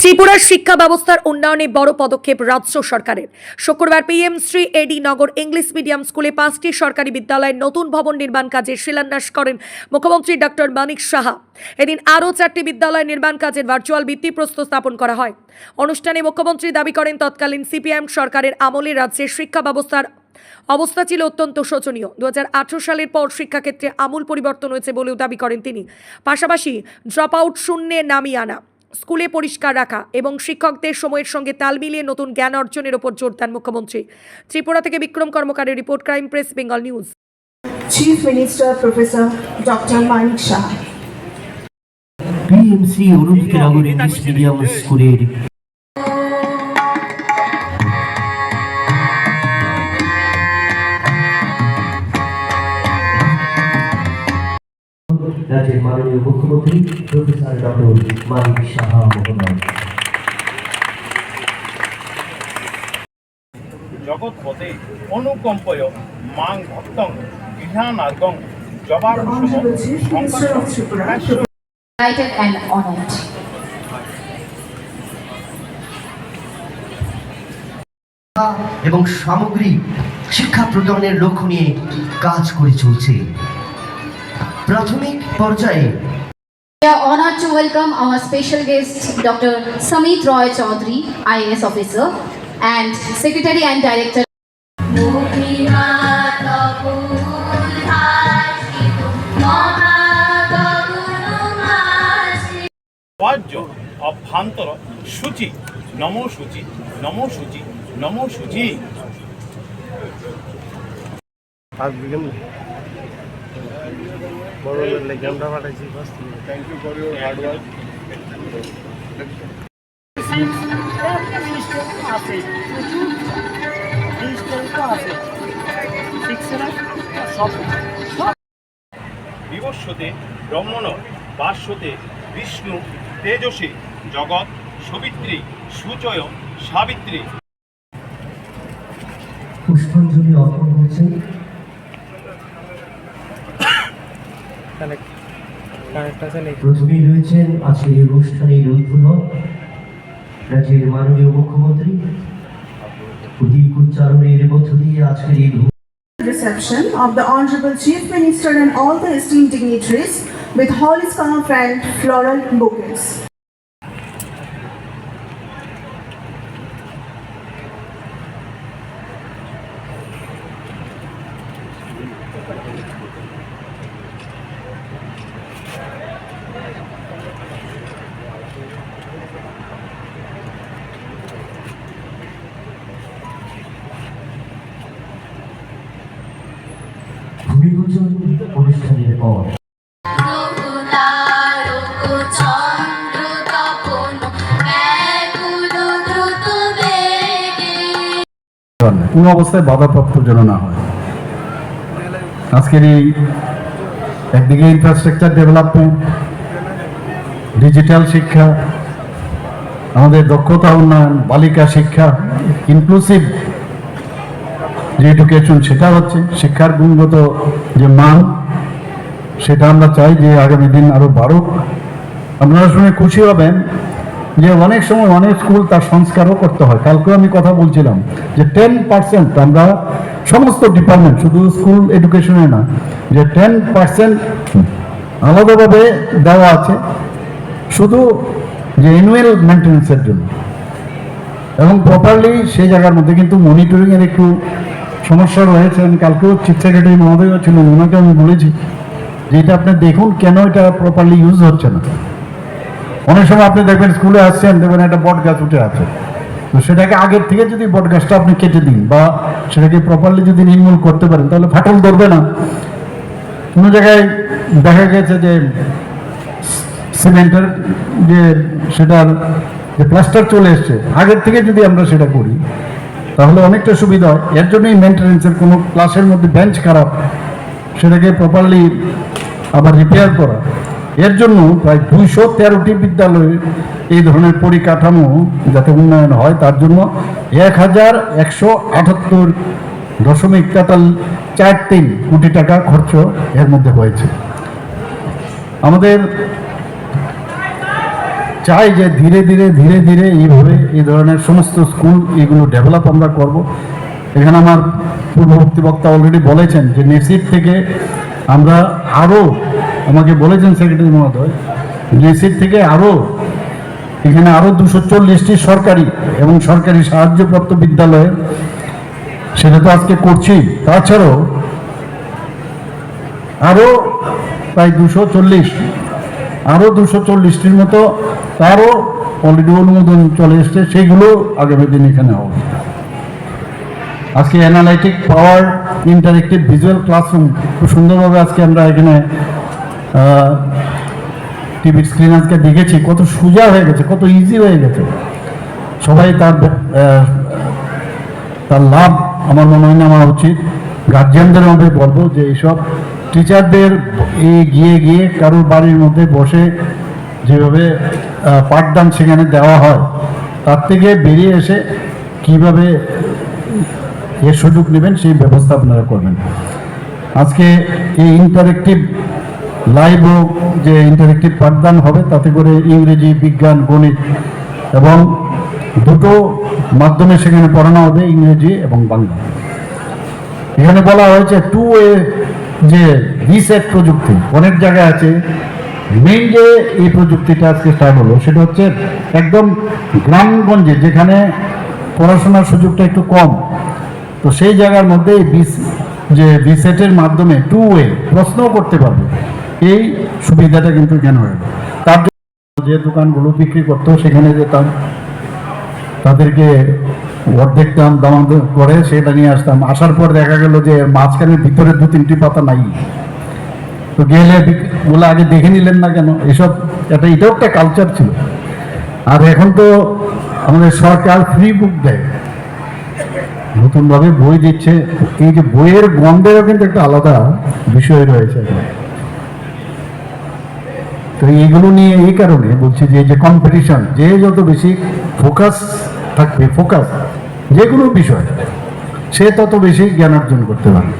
ত্রিপুরার শিক্ষা ব্যবস্থার উন্নয়নে বড় পদক্ষেপ রাজ্য সরকারের। শুক্রবার পিএম শ্রী এডি নগর ইংলিশ মিডিয়াম স্কুলে 5টি সরকারি বিদ্যালয়ের নতুন ভবন নির্মাণ কাজের শিলান্যাস করেন মুখ্যমন্ত্রী ডক্টর মানিক সাহা। এদিন আরও 4টি বিদ্যালয় নির্মাণ কাজের ভার্চুয়াল ভিত্তিপ্রস্তর স্থাপন করা হয়। অনুষ্ঠানে মুখ্যমন্ত্রী দাবি করেন, তৎকালীন সিপিএম সরকারের আমলে রাজ্যের শিক্ষা ব্যবস্থার অবস্থা ছিল অত্যন্ত শোচনীয়। 2018 সালের পর শিক্ষাক্ষেত্রে আমূল পরিবর্তন হয়েছে বলেও দাবি করেন তিনি। পাশাপাশি ড্রপ আউট শূন্যে নামিয়ে আনা, স্কুলে পরিষ্কার রাখা এবং শিক্ষকদের সময়ের সঙ্গে তাল মিলিয়ে নতুন জ্ঞান অর্জনের উপর জোর দেন মুখ্যমন্ত্রী। ত্রিপুরা থেকে বিক্রম কর্মকারের report, crime press Bengal news. Chief minister professor doctor Manik Saha. PMC Nagar English medium স্কুলের রাজ্যের মাননীয় মুখ্যমন্ত্রী প্রফেসর ডক্টর মানিক সাহা মহোদয়। জগৎপতে অনুকম্পয় মাং ভক্তং গৃহানার্গং জবার Delighted and honored. এবং সামগ্রিক শিক্ষা প্রদানের লক্ষ্য নিয়ে কাজ করে চলছে। প্রাথমিক পর্যায়ে We are honored to welcome our special guest, Dr. Samit Roy Chaudhary, IAS officer, and Secretary and Director. অভ্যন্তর সূচি নমো সূচি নমো সূচি নমো সূচি। Thank you for your hard work. বিবস্বতে ব্রহ্মণ বাস্বতে Vishnu তেজসী জগৎ সবিত্রী সুচয় সাবিত্রী। পুষ্পাঞ্জলি অর্পণ হয়েছে। প্রথমেই রয়েছেন আজকের এই অনুষ্ঠানের উদ্বোধক রাজ্যের মাননীয় মুখ্যমন্ত্রী। প্রতীক উচ্চারণের মধ্য দিয়ে আজকের এই Reception of the Honorable Chief Minister and all the esteemed dignitaries with holy scarf and floral bouquets. ভূমিপূজন অনুষ্ঠানের পর কোনো অবস্থায় বাধাপ্রাপ্ত যেন না হয়। আজকের এই একদিকে ইনফ্রাস্ট্রাকচার ডেভেলপমেন্ট, ডিজিটাল শিক্ষা, আমাদের দক্ষতা উন্নয়ন, বালিকা শিক্ষা, ইনক্লুসিভ যে এডুকেশন সেটা হচ্ছে, শিক্ষার গুণগত যে মান সেটা আমরা চাই যে আগামী দিন আরও বাড়ুক। আপনারা শুনে খুশি হবেন যে অনেক সময় অনেক স্কুল তার সংস্কারও করতে হয়। কালকেও আমি কথা বলছিলাম যে 10% আমরা সমস্ত ডিপার্টমেন্ট, শুধু স্কুল এডুকেশনে না, যে 10% আলাদাভাবে দেওয়া আছে শুধু যে অ্যানুয়াল মেনটেন্যান্সের জন্য, এবং প্রপারলি সেই জায়গার মধ্যে কিন্তু মনিটরিংয়ের একটু সমস্যা রয়েছে। আমি কালকেও চিফ সেক্রেটারি মহোদয়ও ছিলেন, ওনাকে আমি বলেছি যে এটা আপনি দেখুন কেন এটা প্রপারলি ইউজ হচ্ছে না। অনেক সময় আপনি দেখবেন স্কুলে আসছেন, দেখবেন একটা বট গাছ উঠে আছে, তো সেটাকে আগের থেকে যদি বট গাছটা আপনি কেটে দিন বা সেটাকে প্রপারলি যদি নির্মূল করতে পারেন তাহলে ফাটল ধরবে না। কোনো জায়গায় দেখা গেছে যে সিমেন্টের যে সেটার যে প্লাস্টার চলে এসছে, আগের থেকে যদি আমরা সেটা করি তাহলে অনেকটা সুবিধা হয়। এর জন্যই মেনটেন্যান্সের কোনো ক্লাসের মধ্যে বেঞ্চ খারাপ, সেটাকে প্রপারলি আবার রিপেয়ার করা, এর জন্য প্রায় 213টি বিদ্যালয়ে এই ধরনের পরিকাঠামো যাতে উন্নয়ন হয় তার জন্য 1178.43 কোটি টাকা খরচ এর মধ্যে হয়েছে। আমাদের চাই যে ধীরে ধীরে এইভাবে এই ধরনের সমস্ত স্কুল এগুলো ডেভেলপ আমরা করব। এখানে আমার পূর্ববর্তী বক্তা অলরেডি বলেছেন যে নেসিট থেকে আমরা আরও, আমাকে বলেছেন সেক্রেটারি মহোদয়, নেসিট থেকে আরও এখানে আরও 240টি সরকারি এবং সরকারি সাহায্যপ্রাপ্ত বিদ্যালয়ে, সেটা তো আজকে করছি, তাছাড়াও আরও প্রায় 240টির মতো তারও অলরেডি অনুমোদন চলে এসছে, সেইগুলো আগামী দিন এখানে হবে। আজকে অ্যানালাইটিক পাওয়ার ইন্টারেক্টিভ ভিজুয়াল ক্লাসরুম খুব সুন্দরভাবে আজকে আমরা এখানে টিভির স্ক্রিন আজকে দেখেছি, কত সোজা হয়ে গেছে, কত ইজি হয়ে গেছে। সবাই তার লাভ আমার মনে হয় নেওয়া উচিত। গার্জিয়ানদের মধ্যে বলবো যে এইসব টিচারদের গিয়ে কারোর বাড়ির মধ্যে বসে যেভাবে পাঠদান সেখানে দেওয়া হয়, তার থেকে বেরিয়ে এসে কিভাবে এর সুযোগ নেবেন সেই ব্যবস্থা আপনারা করবেন। আজকে এই ইন্টারেক্টিভ লাইভও যে ইন্টারেক্টিভ পাঠদান হবে, তাতে করে ইংরেজি, বিজ্ঞান, গণিত এবং দুটো মাধ্যমে সেখানে পড়ানো হবে, ইংরেজি এবং বাংলা। এখানে বলা হয়েছে 2A যে রিসেট প্রযুক্তি অনেক জায়গায় আছে। মেইন যে এই প্রযুক্তিটা আজকে স্টার্ট হলো সেটা হচ্ছে একদম গ্রামগঞ্জে, যেখানে পড়াশোনার সুযোগটা একটু কম, তো সেই জায়গার মধ্যে যে রিসেটের মাধ্যমে 2A প্রশ্নও করতে পারবে, এই সুবিধাটা কিন্তু এখানে হয়ে গেল। তার জন্য যে দোকানগুলো বিক্রি করতো সেখানে যেতাম, তাদেরকে অর্ধেক দাম করে সেটা নিয়ে আসতাম। আসার পর দেখা গেল যে মাঝখানের ভিতরে 2-3টি পাতা নাই, তো গেলে বলে আগে দেখে নিলেন না কেন, এসব এটাও একটা কালচার ছিল। আর এখন তো আমাদের সরকার ফ্রি বুক দেয়, নতুনভাবে বই দিচ্ছে, এই যে বইয়ের গন্ধেরও কিন্তু একটা আলাদা বিষয় রয়েছে। তো এইগুলো নিয়ে এই কারণে বলছি যে এই যে কম্পিটিশন, যে যত বেশি ফোকাস থাকবে, ফোকাস যে কোনো বিষয়, সে তত বেশি জ্ঞান অর্জন করতে পারবে।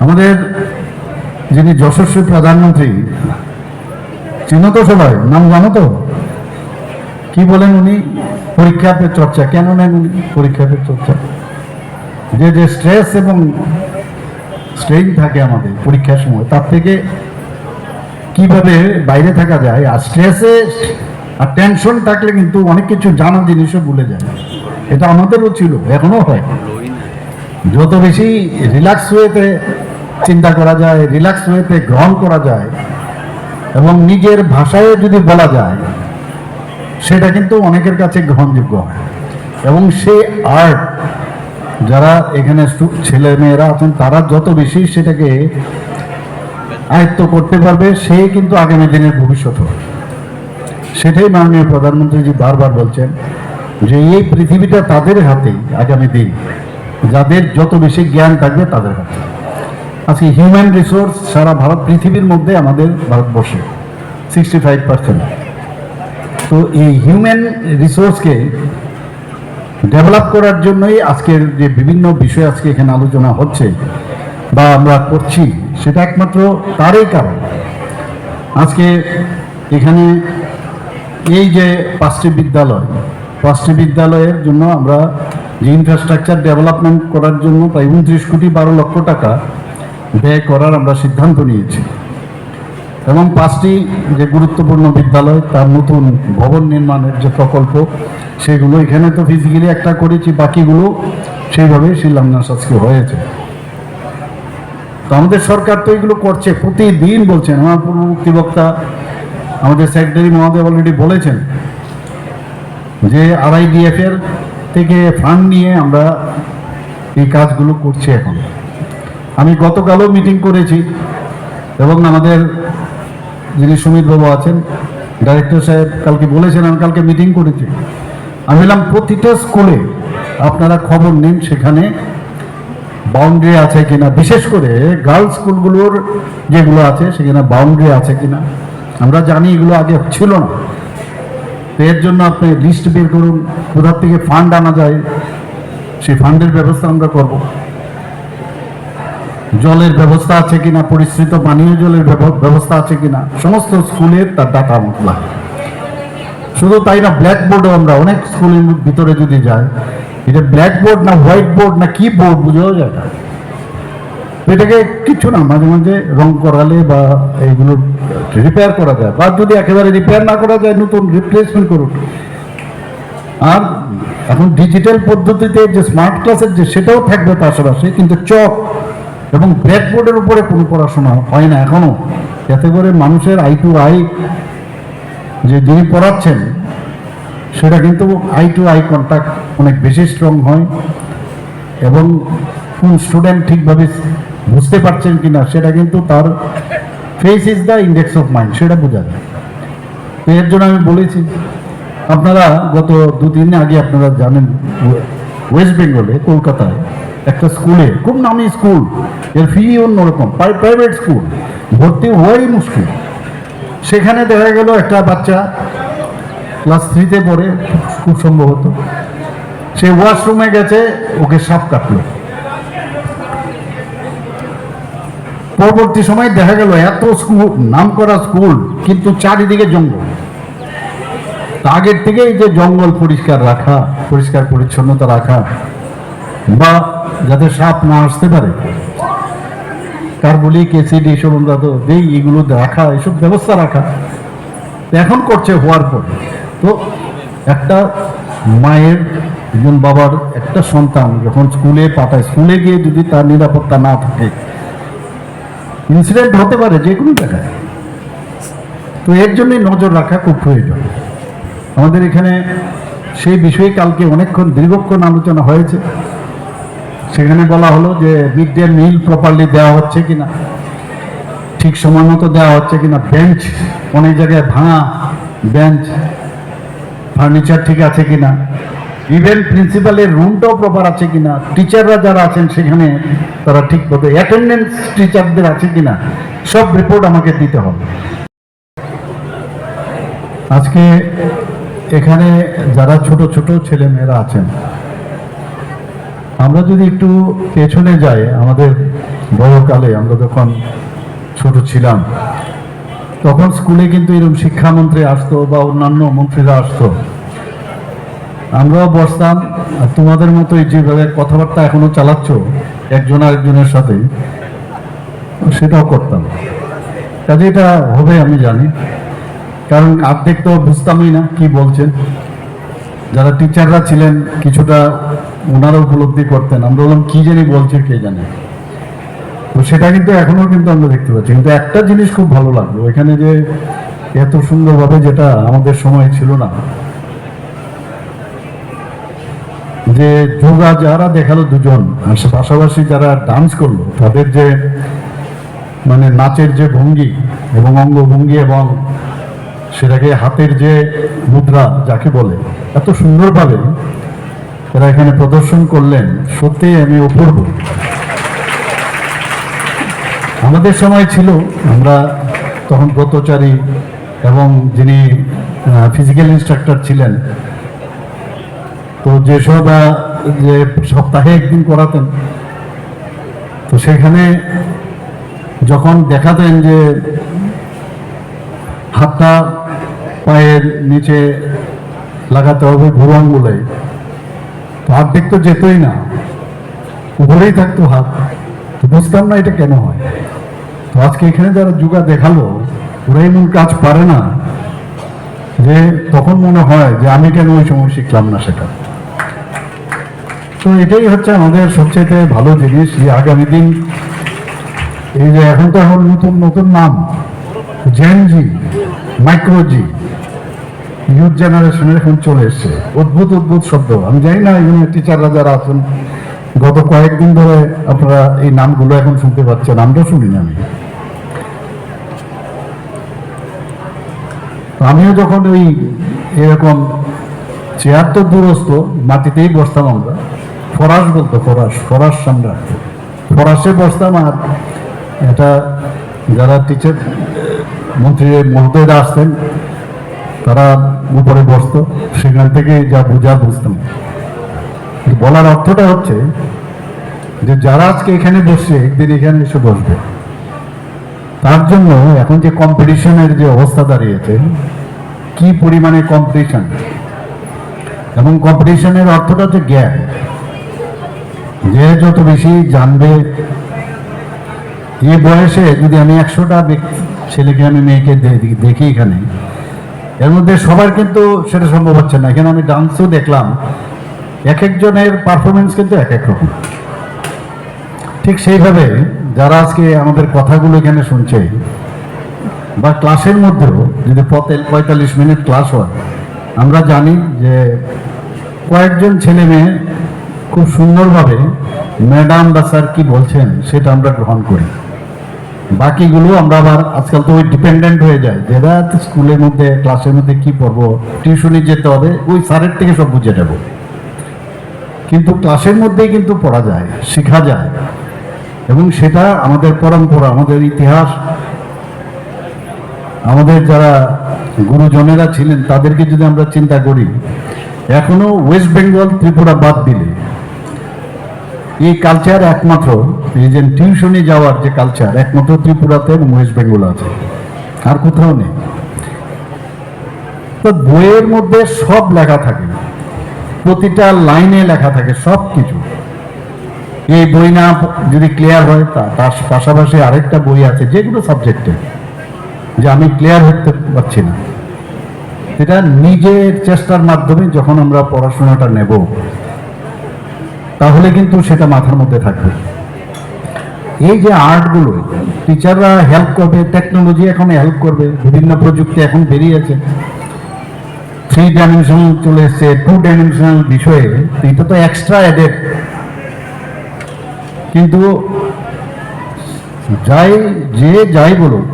আমাদের যিনি যশস্বী প্রধানমন্ত্রী, চিনো তো সবাই, নাম জানো তো? কি বলেন উনি? পরীক্ষা পে চর্চা। কেন নেন উনি পরীক্ষা পে চর্চা? যে স্ট্রেস এবং স্ট্রেইন থাকে আমাদের পরীক্ষার সময়, তার থেকে কিভাবে বাইরে থাকা যায়। আর স্ট্রেসে আর টেনশন থাকলে কিন্তু অনেক কিছু জানা জিনিসও ভুলে যায়। এটা আমাদেরও ছিল, এখনো হয়। যত বেশি রিল্যাক্স ওয়েতে চিন্তা করা যায়, রিল্যাক্স ওয়েতে গ্রহণ করা যায় এবং নিজের ভাষায় যদি বলা যায়, সেটা কিন্তু অনেকের কাছে গ্রহণযোগ্য হয়। এবং সেই আর্ট যারা এখানে ছেলে মেয়েরা আছেন, তারা যত বেশি সেটাকে আয়ত্ত করতে পারবে, সে কিন্তু আগামী দিনের ভবিষ্যৎ হবে। সেটাই মাননীয় প্রধানমন্ত্রীজি বারবার বলছেন যে এই পৃথিবীটা তাদের হাতেই আগামী দিন, যাদের যত বেশি জ্ঞান থাকবে তাদের হাতে। আজকে হিউম্যান রিসোর্স সারা পৃথিবীর মধ্যে আমাদের ভারতবর্ষে 65%। তো এই হিউম্যান রিসোর্সকে ডেভেলপ করার জন্যই আজকের যে বিভিন্ন বিষয় আজকে এখানে আলোচনা হচ্ছে বা আমরা করছি, সেটা একমাত্র তারই কারণ। আজকে এখানে এই যে 5টি বিদ্যালয়ের জন্য আমরা যে ইনফ্রাস্ট্রাকচার ডেভেলপমেন্ট করার জন্য প্রায় 29,12,00,000 টাকা ব্যয় করার আমরা সিদ্ধান্ত নিয়েছি। এবং 5টি যে গুরুত্বপূর্ণ বিদ্যালয়, তার নতুন ভবন নির্মাণের যে প্রকল্প, সেগুলো এখানে তো ফিজিক্যালি একটা করেছি, বাকিগুলো সেইভাবে শিলান্যাস আজকে হয়েছে। তো আমাদের সরকার তো এগুলো করছে, প্রতিদিন বলছেন। আমার পূর্ববর্তী বক্তা আমাদের সেক্রেটারি মহোদয় অলরেডি বলেছেন যে RIDF এর থেকে ফান্ড নিয়ে আমরা এই কাজগুলো করছি। এখন আমি গতকালও মিটিং করেছি এবং আমাদের যিনি সুমিত বাবু আছেন, ডাইরেক্টর সাহেব, কালকে বলেছেন, আমি কালকে মিটিং করেছি। আমি বললাম প্রতিটা স্কুলে আপনারা খবর নিন সেখানে বাউন্ডারি আছে কিনা, বিশেষ করে গার্লস স্কুলগুলোর যেগুলো আছে সেখানে বাউন্ডারি আছে কিনা। আমরা জানি এগুলো আগে ছিল না, তো এর জন্য আপনি লিস্ট বের করুন, কোথার থেকে ফান্ড আনা যায়, সেই ফান্ডের ব্যবস্থা আমরা করব। জলের ব্যবস্থা আছে কিনা, পরিশ্রিত পানীয় জলের ব্যবস্থা আছে কিনা, সমস্ত স্কুলের তার ডাটা আমাকে লাগে। শুধু তাই না, ব্ল্যাকবোর্ডও আমরা অনেক স্কুলের ভিতরে যদি যাই, এটা ব্ল্যাকবোর্ড না হোয়াইট বোর্ড না কি বোর্ড বুঝাও যায় না। এটাকে কিছু না, মাঝে মাঝে রং করালে বা এইগুলো রিপেয়ার করা যায়, বা যদি একেবারে রিপেয়ার না করা যায় নতুন রিপ্লেসমেন্ট করুন। আর এখন ডিজিটাল পদ্ধতিতে যে স্মার্ট ক্লাসের যে সেটাও থাকবে পাশাপাশি, কিন্তু চক এবং ব্ল্যাকবোর্ডের উপরে কোনো পড়াশোনা হয় না এখনো, যাতে করে মানুষের আই টু আই যে যিনি পড়াচ্ছেন সেটা কিন্তু আই টু আই কন্ট্যাক্ট অনেক বেশি স্ট্রং হয়, এবং কোন স্টুডেন্ট ঠিকভাবে বুঝতে পারছেন কিনা সেটা কিন্তু তার face is the index of mind, সেটা বোঝা যায়। তো এর জন্য আমি বলেছি, আপনারা গত 2-3 দিন আগে আপনারা জানেন ওয়েস্ট বেঙ্গলে কলকাতায় একটা স্কুলে, খুব নামি স্কুল, এর ফি অন্যরকম, প্রাইভেট স্কুল, ভর্তি হওয়াই মুশকিল। সেখানে দেখা গেল একটা বাচ্চা ক্লাস 3-তে পড়ে খুব সম্ভবত, সে ওয়াশরুমে গেছে, ওকে সাপ কাটলো। পরবর্তী সময় দেখা গেল এত স্কুল, নাম করা স্কুল, কিন্তু চারিদিকে জঙ্গল। আগের থেকেই যে জঙ্গল পরিষ্কার রাখা, পরিষ্কার পরিচ্ছন্নতা রাখা, বা যাতে সাপ না আসতে পারে, কার্বলিক অ্যাসিড এইসব আমরা তো দেই, এগুলো রাখা, এইসব ব্যবস্থা রাখা এখন করছে হওয়ার পর। তো একটা মায়ের, একজন বাবার একটা সন্তান যখন স্কুলে পাঠায়, স্কুলে গিয়ে যদি তার নিরাপত্তা না থাকে, ইনসিডেন্ট হতে পারে যে কোনো জায়গায়। তো এর জন্যই নজর রাখা খুব প্রয়োজন। আমাদের এখানে সেই বিষয়ে কালকে অনেকক্ষণ দীর্ঘক্ষণ আলোচনা হয়েছে। সেখানে বলা হলো যে মিড ডে মিল প্রপারলি দেওয়া হচ্ছে কিনা, ঠিক সময় মতো দেওয়া হচ্ছে কিনা, বেঞ্চ অনেক জায়গায় ভাঙা বেঞ্চ, ফার্নিচার ঠিক আছে কিনা, ইভেন প্রিন্সিপালের রুমটাও প্রপার আছে কিনা, টিচাররা যারা আছেন সেখানে তারা ঠিক মতো, অ্যাটেন্ডেন্স টিচারদের আছে কিনা, সব রিপোর্ট আমাকে দিতে হবে। আজকে এখানে যারা ছোট ছোট ছেলে মেয়েরা আছেন, আমরা যদি একটু পেছনে যাই, আমাদের বয়কালে আমরা যখন ছোট ছিলাম তখন স্কুলে কিন্তু এরকম শিক্ষামন্ত্রী আসতো বা অন্যান্য মন্ত্রীরা আসতো, আমরাও বসতাম, আর তোমাদের মতোই যেভাবে কথাবার্তা এখনো চালাচ্ছ একজন আরেকজনের সাথে, সেটাও করতাম। কাজে এটা হবে আমি জানি, কারণ অর্ধেক তো বুঝতামই না কি বলছেন। যারা টিচাররা ছিলেন কিছুটা ওনারা উপলব্ধি করতেন, আমরা বললাম কি জানি বলছে কে জানে। তো সেটা কিন্তু এখনো কিন্তু আমরা দেখতে পাচ্ছি। কিন্তু একটা জিনিস খুব ভালো লাগলো এখানে, যে এত সুন্দরভাবে, যেটা আমাদের সময় ছিল না, যে যোগা যারা দেখালো দুজন, আর পাশাপাশি যারা ডান্স করলো, তাদের যে মানে নাচের যে ভঙ্গি এবং অঙ্গভঙ্গি এবং সেটাকে হাতের যে মুদ্রা যাকে বলে, এত সুন্দরভাবে তারা এখানে প্রদর্শন করলেন, সত্যিই আমি অপূর্ব। আমাদের সময় ছিল, আমরা তখন ব্রতচারী এবং যিনি ফিজিক্যাল ইনস্ট্রাক্টর ছিলেন, তো যেসব যে সপ্তাহে একদিন করাতেন, তো সেখানে যখন দেখাতেন যে হাতটা পায়ের নিচে লাগাতে হবে ভুরু আঙ্গুলে, তো অর্ধেক তো যেতই না, উপরেই থাকতো হাত। তো বুঝতাম না এটা কেন হয়। তো আজকে এখানে যারা যোগা দেখালো, ওরা এমন কাজ পারে না যে তখন মনে হয় যে আমি কেন ওই সময় শিখলাম না সেটা। তো এটাই হচ্ছে আমাদের সবচেয়ে ভালো জিনিস, যে আগামী দিন এই যে এখন নতুন নতুন নাম, জেনজি, মাইক্রোজি, ইউথ জেনারেশনের এখন চলে এসছে, অদ্ভুত অদ্ভুত শব্দ। আমি জানি না এখানে টিচাররা যারা আছেন, গত কয়েকদিন ধরে আপনারা এই নামগুলো এখন শুনতে পাচ্ছেন, নামটা শুনিনি আমি। আমিও যখন ওই এরকম চেয়ার তো দূরস্থ, মাটিতেই বসতাম আমরা, ফরাস বলতো, ফরাস আমরা ফরাসে বসতাম। আর এটা যারা টিচার মন্ত্রী মহোদয়রা আসতেন তারা উপরে বসতো, সেখান থেকে যা বুঝতাম। বলার অর্থটা হচ্ছে যে যারা আজকে এখানে বসছে একদিন এখানে এসে বসবে। তার জন্য এখন যে কম্পিটিশনের যে অবস্থা দাঁড়িয়েছে, কি পরিমাণে কম্পিটিশন, এবং কম্পিটিশনের অর্থটা হচ্ছে জ্ঞান। যে যত বেশি জানবে, এই বয়সে যদি আমি 100টা ছেলেকে আমি মেয়েকে দেখি এখানে, এর মধ্যে সবার কিন্তু সেটা সম্ভব হচ্ছে না। এখানে আমি ডান্সও দেখলাম, এক একজনের পারফরমেন্স কিন্তু এক এক রকম। ঠিক সেইভাবে যারা আজকে আমাদের কথাগুলো এখানে শুনছে, বা ক্লাসের মধ্যেও যদি 45 মিনিট ক্লাস হয়, আমরা জানি যে কয়েকজন ছেলে মেয়ে খুব সুন্দরভাবে ম্যাডাম বা স্যার কি বলছেন সেটা আমরা গ্রহণ করি। বাকিগুলো আমরা আবার আজকাল তো ওই ডিপেন্ডেন্ট হয়ে যায়, যেটা স্কুলের মধ্যে ক্লাসের মধ্যে কি পড়বো, টিউশনি যেতে হবে, ওই স্যারের থেকে সব বুঝে নেব। কিন্তু ক্লাসের মধ্যেই কিন্তু পড়া যায়, শেখা যায়, এবং সেটা আমাদের পরম্পরা, আমাদের ইতিহাস, আমাদের যারা গুরুজনেরা ছিলেন তাদেরকে যদি আমরা চিন্তা করি, এখনো ওয়েস্ট বেঙ্গল ত্রিপুরা বাদ দিলে এই কালচার একমাত্র, এই যে টিউশনে যাওয়ার যে কালচার, একমাত্র ত্রিপুরাতে এবং ওয়েস্ট বেঙ্গল আছে, আর কোথাও নেই। তো বইয়ের মধ্যে সব লেখা থাকে, প্রতিটা লাইনে লেখা থাকে সব কিছু। এই বই না যদি ক্লিয়ার হয়, তার পাশাপাশি আরেকটা বই আছে যেগুলো সাবজেক্টে যে আমি ক্লিয়ার হতে পারছি না, এটা নিজের চেষ্টার মাধ্যমে যখন আমরা পড়াশোনাটা নেব, তাহলে কিন্তু সেটা মাথার মধ্যে থাকবে। এই যে আর্টগুলো, টিচাররা হেল্প করবে, টেকনোলজি এখন হেল্প করবে, বিভিন্ন প্রযুক্তি এখন বেরিয়েছে, 3 ডাইমেনশনাল চলে এসছে, 2 ডাইমেনশনাল বিষয়ে, এটা তো এক্সট্রা এডেড। কিন্তু যাই বলুক,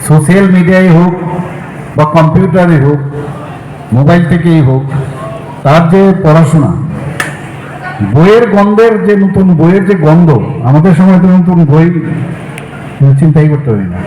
সোশ্যাল মিডিয়ায় হোক বা কম্পিউটারে হোক, মোবাইল থেকেই হোক, তার যে পড়াশোনা, বইয়ের গন্ধের যে নতুন বইয়ের যে গন্ধ, আমাদের সময় তো নতুন বই চিন্তাই করতে পারি না।